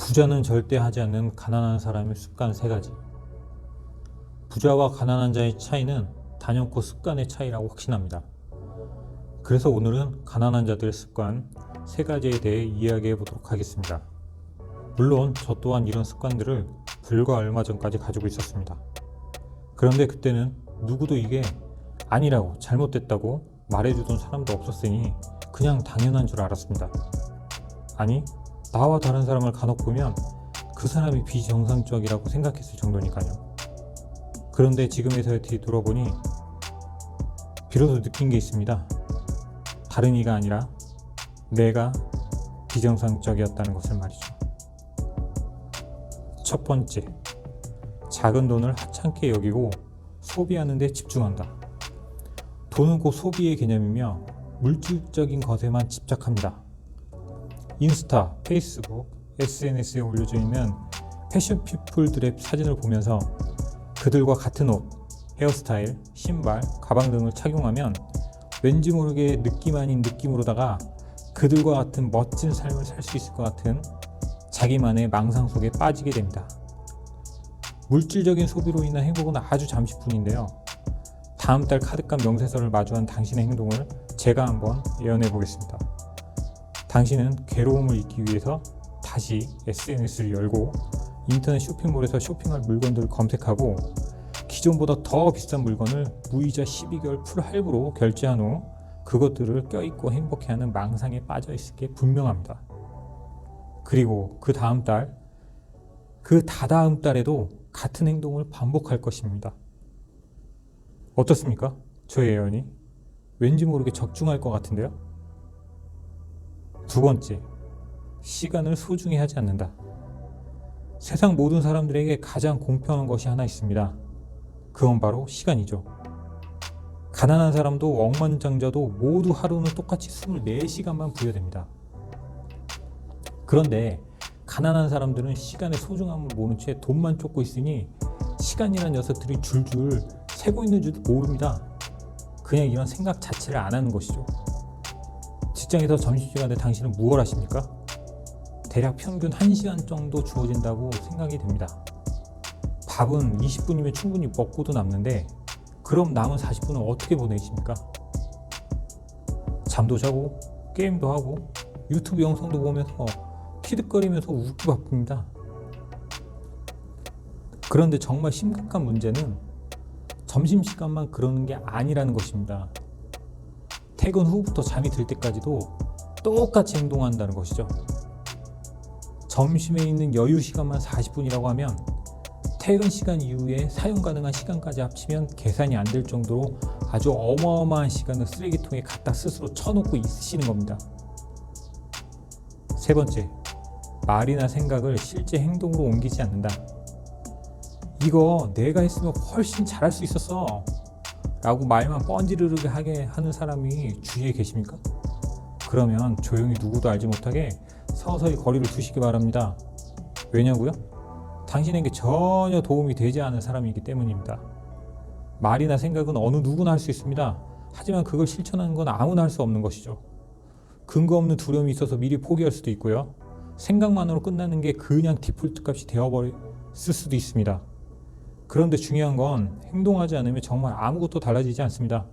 부자는 절대 하지 않는 가난한 사람의 습관 3가지. 부자와 가난한 자의 차이는 단연코 습관의 차이라고 확신합니다. 그래서 오늘은 가난한 자들의 습관 3가지에 대해 이야기해 보도록 하겠습니다. 물론 저 또한 이런 습관들을 불과 얼마 전까지 가지고 있었습니다. 그런데 그때는 누구도 이게 아니라고, 잘못됐다고 말해주던 사람도 없었으니 그냥 당연한 줄 알았습니다. 아니, 나와 다른 사람을 간혹 보면 그 사람이 비정상적이라고 생각했을 정도니까요. 그런데 지금에서야 뒤돌아보니 비로소 느낀 게 있습니다. 다른 이가 아니라 내가 비정상적이었다는 것을 말이죠. 첫 번째, 작은 돈을 하찮게 여기고 소비하는 데 집중한다. 돈은 곧 소비의 개념이며 물질적인 것에만 집착합니다. 인스타, 페이스북, SNS에 올려져 있는 패션 피플들의 사진을 보면서 그들과 같은 옷, 헤어스타일, 신발, 가방 등을 착용하면 왠지 모르게 느낌 아닌 느낌으로다가 그들과 같은 멋진 삶을 살 수 있을 것 같은 자기만의 망상 속에 빠지게 됩니다. 물질적인 소비로 인한 행복은 아주 잠시뿐인데요. 다음 달 카드값 명세서를 마주한 당신의 행동을 제가 한번 예언해 보겠습니다. 당신은 괴로움을 잊기 위해서 다시 SNS를 열고 인터넷 쇼핑몰에서 쇼핑할 물건들을 검색하고 기존보다 더 비싼 물건을 무이자 12개월 풀 할부로 결제한 후 그것들을 껴입고 행복해하는 망상에 빠져 있을 게 분명합니다. 그리고 그 다음 달, 그 다다음 달에도 같은 행동을 반복할 것입니다. 어떻습니까? 저의 예언이 왠지 모르게 적중할 것 같은데요. 두 번째, 시간을 소중히 하지 않는다. 세상 모든 사람들에게 가장 공평한 것이 하나 있습니다. 그건 바로 시간이죠. 가난한 사람도 억만장자도 모두 하루는 똑같이 24시간만 부여됩니다. 그런데 가난한 사람들은 시간의 소중함을 모른 채 돈만 쫓고 있으니 시간이란 녀석들이 줄줄 새고 있는 줄도 모릅니다. 그냥 이런 생각 자체를 안 하는 것이죠. 직장에서 점심시간에 당신은 무엇 하십니까? 대략 평균 1시간 정도 주어진다고 생각이 됩니다. 밥은 20분이면 충분히 먹고도 남는데 그럼 남은 40분은 어떻게 보내십니까? 잠도 자고 게임도 하고 유튜브 영상도 보면서 키득거리면서 웃기 바쁩니다. 그런데 정말 심각한 문제는 점심시간만 그러는 게 아니라는 것입니다. 퇴근 후부터 잠이 들 때까지도 똑같이 행동한다는 것이죠. 점심에 있는 여유 시간만 40분이라고 하면 퇴근 시간 이후에 사용 가능한 시간까지 합치면 계산이 안 될 정도로 아주 어마어마한 시간을 쓰레기통에 갖다 스스로 쳐놓고 있으시는 겁니다. 세 번째, 말이나 생각을 실제 행동으로 옮기지 않는다. 이거 내가 했으면 훨씬 잘할 수 있었어 라고 말만 뻔지르르게 하게 하는 사람이 주위에 계십니까? 그러면 조용히 누구도 알지 못하게 서서히 거리를 두시기 바랍니다. 왜냐고요? 당신에게 전혀 도움이 되지 않은 사람이기 때문입니다. 말이나 생각은 어느 누구나 할 수 있습니다. 하지만 그걸 실천하는 건 아무나 할 수 없는 것이죠. 근거 없는 두려움이 있어서 미리 포기할 수도 있고요. 생각만으로 끝나는 게 그냥 디폴트 값이 되어버렸을 수도 있습니다. 그런데 중요한 건 행동하지 않으면 정말 아무것도 달라지지 않습니다.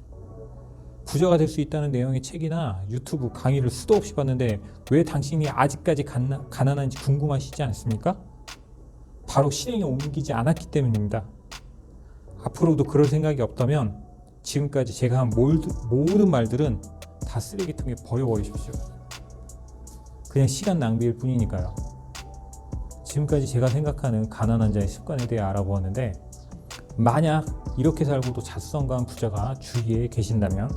부자가 될 수 있다는 내용의 책이나 유튜브 강의를 수도 없이 봤는데 왜 당신이 아직까지 가난한지 궁금하시지 않습니까? 바로 실행에 옮기지 않았기 때문입니다. 앞으로도 그럴 생각이 없다면 지금까지 제가 한 모든 말들은 다 쓰레기통에 버려버리십시오. 그냥 시간 낭비일 뿐이니까요. 지금까지 제가 생각하는 가난한 자의 습관에 대해 알아보았는데 만약 이렇게 살고도 자수성가한 부자가 주위에 계신다면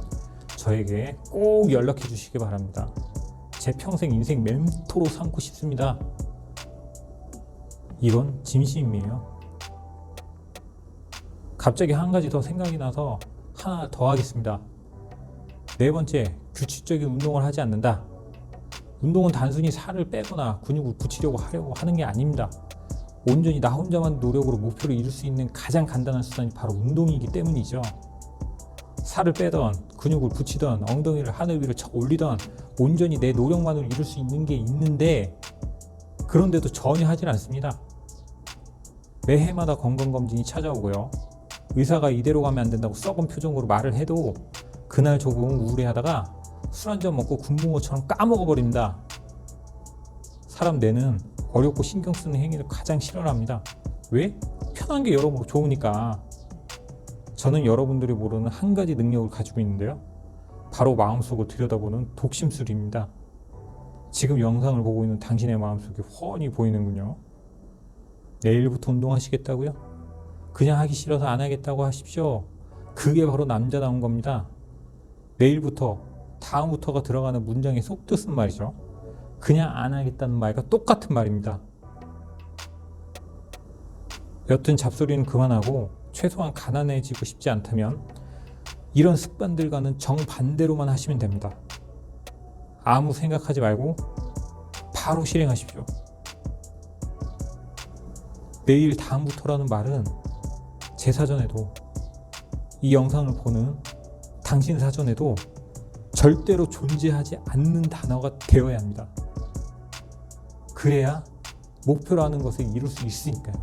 저에게 꼭 연락해 주시기 바랍니다. 제 평생 인생 멘토로 삼고 싶습니다. 이건 진심이에요. 갑자기 한 가지 더 생각이 나서 하나 더 하겠습니다. 네 번째, 규칙적인 운동을 하지 않는다. 운동은 단순히 살을 빼거나 근육을 붙이려고 하려고 하는 게 아닙니다. 온전히 나 혼자만 노력으로 목표를 이룰 수 있는 가장 간단한 수단이 바로 운동이기 때문이죠. 살을 빼던 근육을 붙이던 엉덩이를 하늘 위로 척 올리던 온전히 내 노력만으로 이룰 수 있는 게 있는데 그런데도 전혀 하질 않습니다. 매해마다 건강검진이 찾아오고요. 의사가 이대로 가면 안 된다고 썩은 표정으로 말을 해도 그날 조금 우울해하다가 술 한잔 먹고 군붕어처럼 까먹어버립니다. 사람 뇌는 어렵고 신경 쓰는 행위를 가장 싫어합니다. 왜? 편한 게 여러모로 좋으니까. 저는 여러분들이 모르는 한 가지 능력을 가지고 있는데요. 바로 마음속을 들여다보는 독심술입니다. 지금 영상을 보고 있는 당신의 마음속에 훤히 보이는군요. 내일부터 운동하시겠다고요? 그냥 하기 싫어서 안 하겠다고 하십시오. 그게 바로 남자다운 겁니다. 내일부터, 다음부터가 들어가는 문장의 속뜻은 말이죠. 그냥 안 하겠다는 말과 똑같은 말입니다. 여튼 잡소리는 그만하고 최소한 가난해지고 싶지 않다면 이런 습관들과는 정반대로만 하시면 됩니다. 아무 생각하지 말고 바로 실행하십시오. 내일 다음부터라는 말은 제 사전에도, 이 영상을 보는 당신 사전에도 절대로 존재하지 않는 단어가 되어야 합니다. 그래야 목표라는 것을 이룰 수 있으니까요.